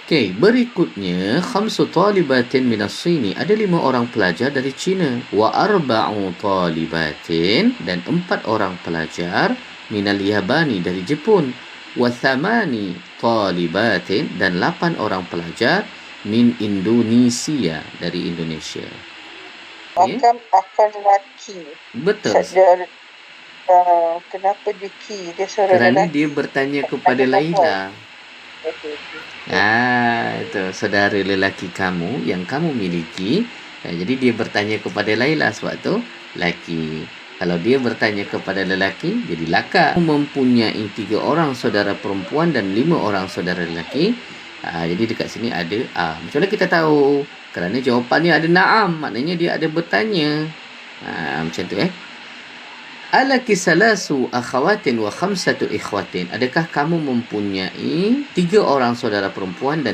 Okey, berikutnya khamsu talibatin minas Sini. Ada 5 orang pelajar dari China. Wa arba'u talibatin dan 4 orang pelajar minal Yabani dari Jepun. Wa thamani talibatin dan 8 orang pelajar min Indonesia dari Indonesia. Okey. Macam akan lelaki. Betul. Kenapa dia ki? Dia suara Kerana lelaki. dia bertanya kepada Laila. Okey. Itu saudara lelaki kamu yang kamu miliki. Jadi dia bertanya kepada Laila sebab tu lelaki. Kalau dia bertanya kepada lelaki, jadi laka. Mempunyai 3 orang saudara perempuan dan 5 orang saudara lelaki. Jadi dekat sini ada macam mana kita tahu? Kerana jawapannya ada na'am, maknanya dia ada bertanya. Macam tu Alaki salasu akhawatin wa khamsatu ikhwatin. Adakah kamu mempunyai 3 orang saudara perempuan dan